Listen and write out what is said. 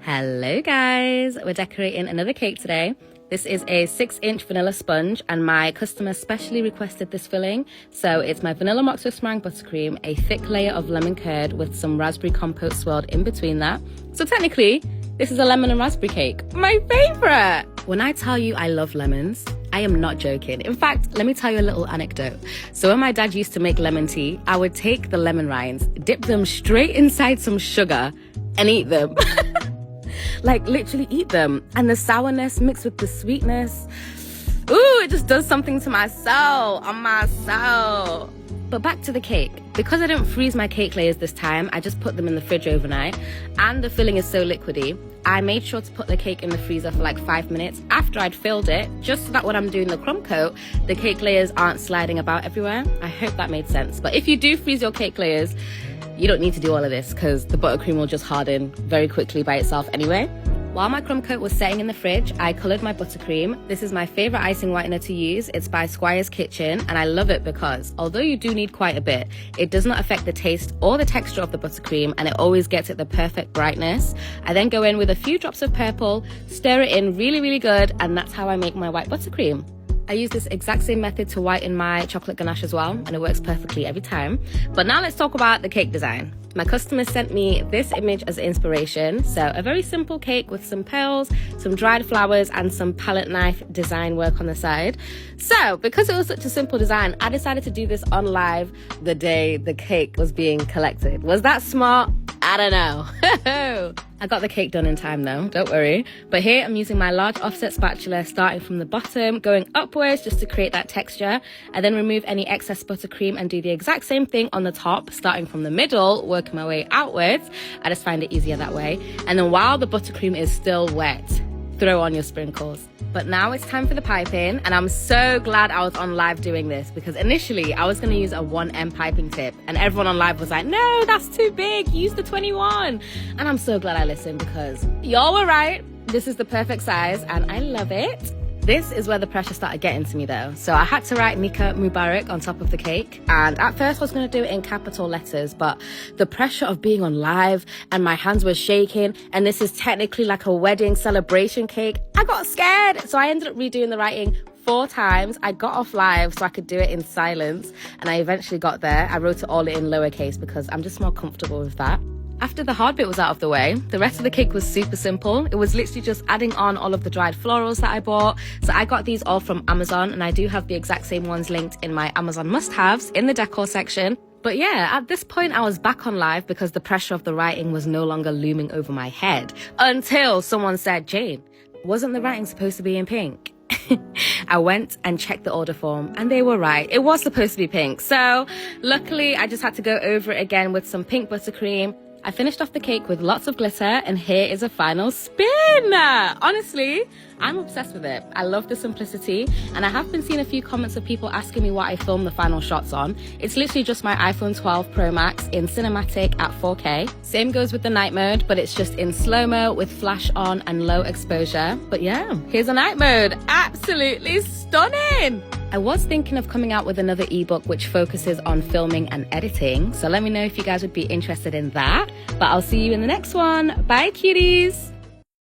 Hello guys, we're decorating another cake today. This is a 6-inch vanilla sponge and my customer specially requested this filling. So it's my vanilla mock Swiss meringue buttercream, a thick layer of lemon curd with some raspberry compote swirled in between that. So technically, this is a lemon and raspberry cake, my favorite. When I tell you I love lemons, I am not joking. In fact, let me tell you a little anecdote. So when my dad used to make lemon tea, I would take the lemon rinds, dip them straight inside some sugar and eat them. Like literally eat them. And the sourness mixed with the sweetness, ooh, it just does something to my soul, on my soul. But back to the cake. Because I didn't freeze my cake layers this time, I just put them in the fridge overnight, and the filling is so liquidy, I made sure to put the cake in the freezer for like 5 minutes after I'd filled it, just so that when I'm doing the crumb coat, the cake layers aren't sliding about everywhere. I hope that made sense. But if you do freeze your cake layers, you don't need to do all of this because the buttercream will just harden very quickly by itself anyway. While my crumb coat was setting in the fridge, I coloured my buttercream. This is my favourite icing whitener to use. It's by Squire's Kitchen, and I love it because although you do need quite a bit, it does not affect the taste or the texture of the buttercream, and it always gets it the perfect brightness. I then go in with a few drops of purple, stir it in really, really good, and that's how I make my white buttercream. I use this exact same method to whiten my chocolate ganache as well, and it works perfectly every time. But now let's talk about the cake design. My customer sent me this image as inspiration. So a very simple cake with some pearls, some dried flowers, and some palette knife design work on the side. So because it was such a simple design, I decided to do this on live the day the cake was being collected. Was that smart? I don't know. I got the cake done in time though, don't worry. But here I'm using my large offset spatula, starting from the bottom, going upwards just to create that texture. I then remove any excess buttercream and do the exact same thing on the top, starting from the middle, working my way outwards. I just find it easier that way. And then while the buttercream is still wet, throw on your sprinkles. But now it's time for the piping, and I'm so glad I was on live doing this because initially I was going to use a 1M piping tip and everyone on live was like, no, that's too big, use the 21. And I'm so glad I listened because y'all were right. This is the perfect size and I love it. This is where the pressure started getting to me though. So I had to write Nika Mubarak on top of the cake. And at first I was going to do it in capital letters, but the pressure of being on live and my hands were shaking, and this is technically like a wedding celebration cake, I got scared. So I ended up redoing the writing 4 times. I got off live so I could do it in silence, and I eventually got there. I wrote it all in lowercase because I'm just more comfortable with that. After the hard bit was out of the way, the rest of the cake was super simple. It was literally just adding on all of the dried florals that I bought. So I got these all from Amazon, and I do have the exact same ones linked in my Amazon must-haves in the decor section. But yeah, at this point I was back on live because the pressure of the writing was no longer looming over my head until someone said, Jane, wasn't the writing supposed to be in pink? I went and checked the order form and they were right. It was supposed to be pink. So luckily I just had to go over it again with some pink buttercream. I finished off the cake with lots of glitter, and here is a final spin. Honestly, I'm obsessed with it. I love the simplicity, and I have been seeing a few comments of people asking me what I filmed the final shots on. It's literally just my iPhone 12 Pro Max in cinematic at 4K. Same goes with the night mode, but it's just in slow-mo with flash on and low exposure. But yeah, here's a night mode. Absolutely stunning. I was thinking of coming out with another ebook which focuses on filming and editing. So let me know if you guys would be interested in that. But I'll see you in the next one. Bye, cuties.